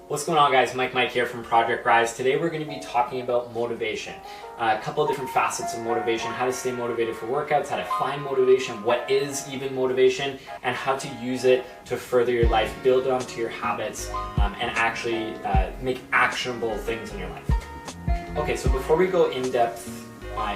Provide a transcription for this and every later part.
What's going on, guys? Mike here from Project Rise. Today we're going to be talking about motivation. A couple of different facets of motivation, how to stay motivated for workouts, how to find motivation, what is even motivation, and how to use it to further your life, build it onto your habits, and actually make actionable things in your life. Okay, so before we go in depth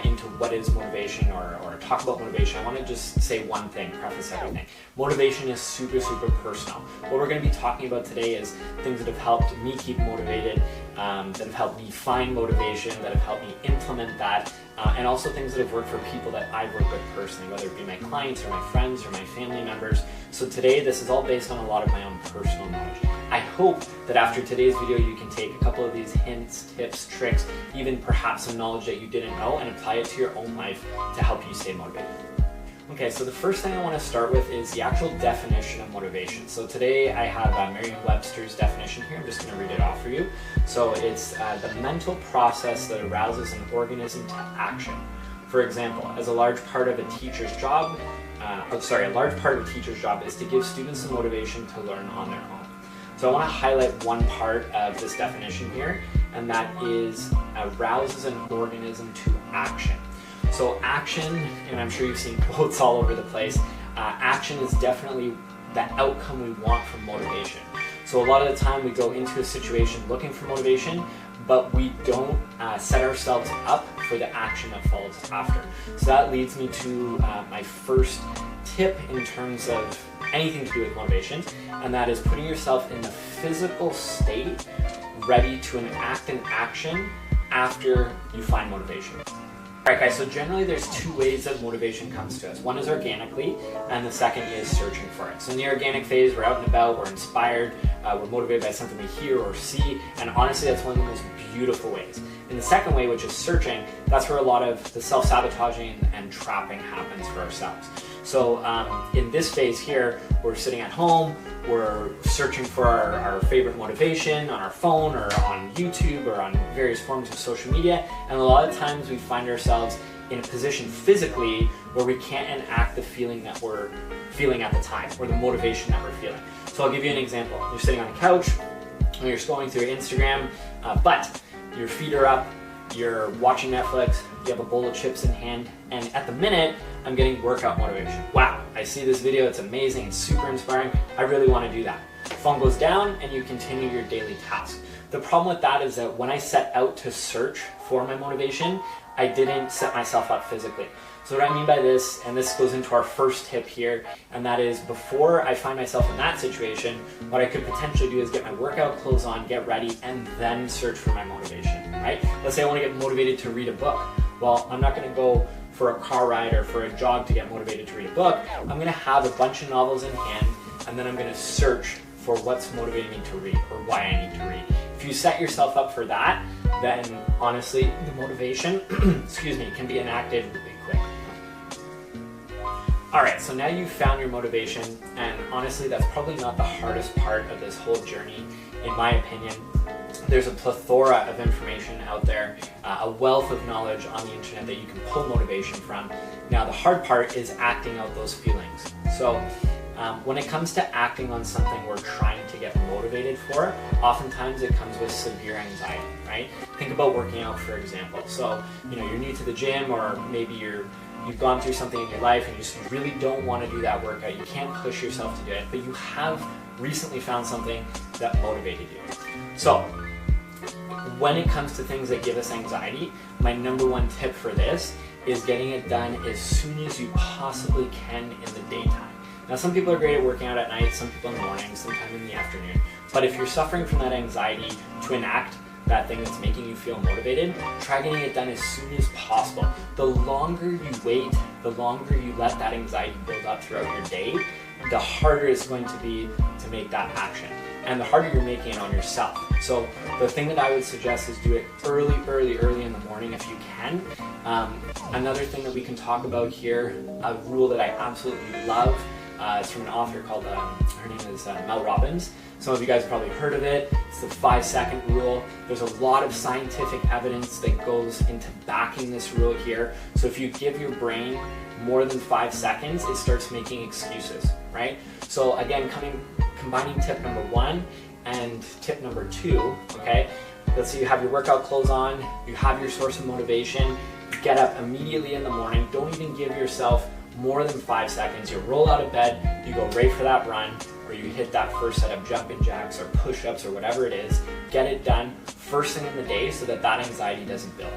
into what is motivation or talk about motivation, I want to just say one thing, preface everything. Motivation is super personal. What we're going to be talking about today is things that have helped me keep motivated, that have helped me find motivation, that have helped me implement that, and also things that have worked for people that I've worked with personally, whether it be my clients or my friends or my family members. So today, this is all based on a lot of my own personal knowledge. I hope that after today's video, you can take a couple of these hints, tips, tricks, even perhaps some knowledge that you didn't know, and apply it to your own life to help you stay motivated. Okay, so the first thing I want to start with is the actual definition of motivation. So today I have Merriam-Webster's definition here. I'm just going to read it off for you. So it's the mental process that arouses an organism to action. For example, as a large part of a teacher's job, a large part of a teacher's job is to give students the motivation to learn on their own. So I want to highlight one part of this definition here, and that is arouses an organism to action. So action, and I'm sure you've seen quotes all over the place, action is definitely the outcome we want from motivation. So a lot of the time we go into a situation looking for motivation, but we don't set ourselves up for the action that follows after. So that leads me to my first tip in terms of anything to do with motivation, and that is putting yourself in the physical state ready to enact an action after you find motivation. Alright guys, so generally there's two ways that motivation comes to us. One is organically, and the second is searching for it. So in the organic phase, we're out and about, we're inspired, we're motivated by something we hear or see, and honestly that's one of the most beautiful ways. In the second way, which is searching, that's where a lot of the self-sabotaging and trapping happens for ourselves. So in this phase here, we're sitting at home, we're searching for our favorite motivation on our phone or on YouTube or on various forms of social media, and a lot of times we find ourselves in a position physically where we can't enact the feeling that we're feeling at the time, or the motivation that we're feeling. So I'll give you an example. You're sitting on a couch, and you're scrolling through Instagram, but your feet are up, you're watching Netflix, you have a bowl of chips in hand, and at the minute, I'm getting workout motivation. Wow, I see this video, it's amazing, it's super inspiring, I really want to do that. Phone goes down and you continue your daily task. The problem with that is that when I set out to search for my motivation, I didn't set myself up physically. So what I mean by this, and this goes into our first tip here, and that is before I find myself in that situation, what I could potentially do is get my workout clothes on, get ready, and then search for my motivation, right? Let's say I want to get motivated to read a book. Well, I'm not going to go for a car ride or for a jog to get motivated to read a book. I'm going to have a bunch of novels in hand, and then I'm going to search for what's motivating me to read or why I need to read. If you set yourself up for that, then honestly, the motivation, can be enacted really quick. Alright, so now you've found your motivation, and honestly, that's probably not the hardest part of this whole journey, in my opinion. There's a plethora of information out there, a wealth of knowledge on the internet that you can pull motivation from. Now, the hard part is acting out those feelings. So, when it comes to acting on something we're trying to get motivated for, oftentimes it comes with severe anxiety, right? Think about working out, for example. So, you're new to the gym, or maybe you've gone through something in your life and you just really don't want to do that workout. You can't push yourself to do it, but you have recently found something that motivated you. So, when it comes to things that give us anxiety, my number one tip for this is getting it done as soon as you possibly can in the daytime. Now, some people are great at working out at night, some people in the morning, sometime in the afternoon. But if you're suffering from that anxiety to enact that thing that's making you feel motivated, try getting it done as soon as possible. The longer you wait, the longer you let that anxiety build up throughout your day, the harder it's going to be to make that action. And the harder you're making it on yourself. So the thing that I would suggest is do it early in the morning if you can. Another thing that we can talk about here, a rule that I absolutely love, it's from an author called, her name is Mel Robbins. Some of you guys have probably heard of it. It's the 5-second rule. There's a lot of scientific evidence that goes into backing this rule here. So if you give your brain more than 5 seconds, it starts making excuses, right? So again, combining tip number one And tip number 2, okay, let's say you have your workout clothes on, you have your source of motivation, you get up immediately in the morning, don't even give yourself more than 5 seconds. You roll out of bed, you go right for that run, or you hit that first set of jumping jacks or push-ups or whatever it is. Get it done first thing in the day so that anxiety doesn't build.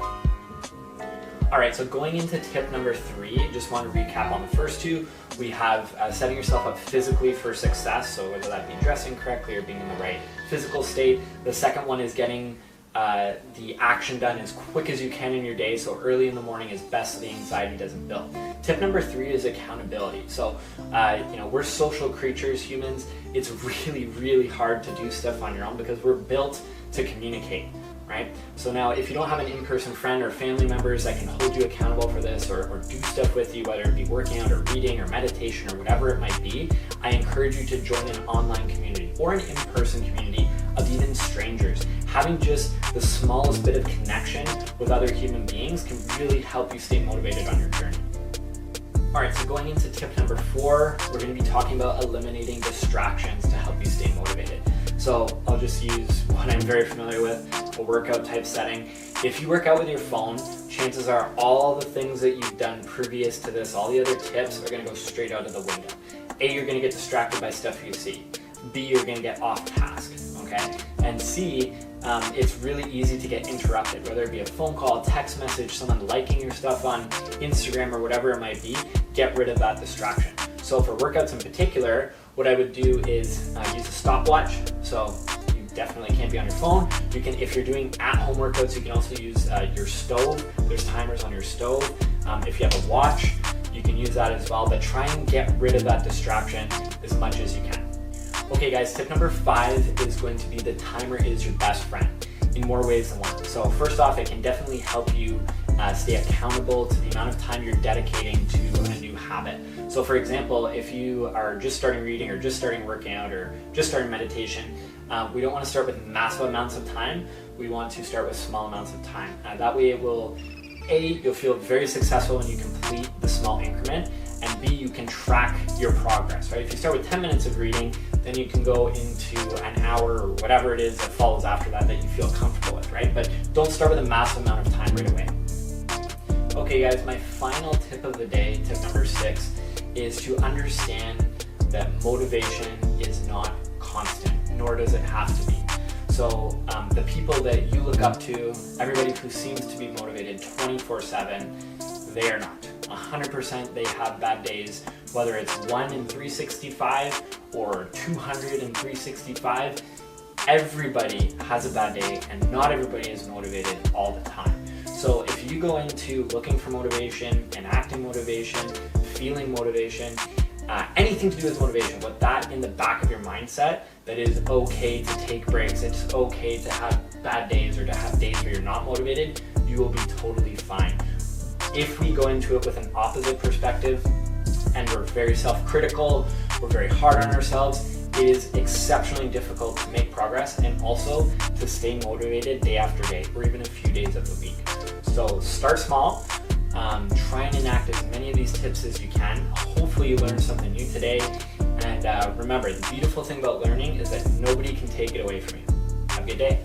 All right, so going into tip number 3, just want to recap on the first 2. We have setting yourself up physically for success, so whether that be dressing correctly or being in the right physical state. The second one is getting the action done as quick as you can in your day, so early in the morning is best so the anxiety doesn't build. Tip number 3 is accountability. So, we're social creatures, humans. It's really, really hard to do stuff on your own because we're built to communicate, right? So now if you don't have an in-person friend or family members that can hold you accountable for this or do stuff with you, whether it be working out or reading or meditation or whatever it might be, I encourage you to join an online community or an in-person community of even strangers. Having just the smallest bit of connection with other human beings can really help you stay motivated on your journey. All right, so going into tip number 4, we're going to be talking about eliminating distractions to help you stay motivated. So I'll just use what I'm very familiar with, a workout type setting. If you work out with your phone, chances are all the things that you've done previous to this, all the other tips are going to go straight out of the window. A, you're going to get distracted by stuff you see. B, you're going to get off task, okay? And C, it's really easy to get interrupted, whether it be a phone call, text message, someone liking your stuff on Instagram or whatever it might be. Get rid of that distraction. So for workouts in particular, what I would do is use a stopwatch. So you definitely can't be on your phone. You can, if you're doing at-home workouts, you can also use your stove. There's timers on your stove. If you have a watch, you can use that as well, but try and get rid of that distraction as much as you can. Okay guys, tip number 5 is going to be the timer is your best friend in more ways than one. So first off, it can definitely help you stay accountable to the amount of time you're dedicating to a new habit. So for example, if you are just starting reading or just starting working out or just starting meditation, we don't want to start with massive amounts of time. We want to start with small amounts of time. That way it will, A, you'll feel very successful when you complete the small increment, and B, you can track your progress, right? If you start with 10 minutes of reading, then you can go into an hour or whatever it is that follows after that you feel comfortable with, right? But don't start with a massive amount of time right away. Okay guys, my final tip of the day, tip number 6, is to understand that motivation is not constant, nor does it have to be. So the people that you look up to, everybody who seems to be motivated 24/7, they are not. 100% they have bad days, whether it's 1 in 365 or 200 in 365. Everybody has a bad day and not everybody is motivated all the time. So if you go into looking for motivation, enacting motivation, feeling motivation, anything to do with motivation, with that in the back of your mindset, that is okay to take breaks, it's okay to have bad days or to have days where you're not motivated, you will be totally fine. If we go into it with an opposite perspective and we're very self-critical, we're very hard on ourselves, it is exceptionally difficult to make progress and also to stay motivated day after day or even a few days of the week. So start small, try and enact as many of these tips as you can. Hopefully you learned something new today. And remember, the beautiful thing about learning is that nobody can take it away from you. Have a good day.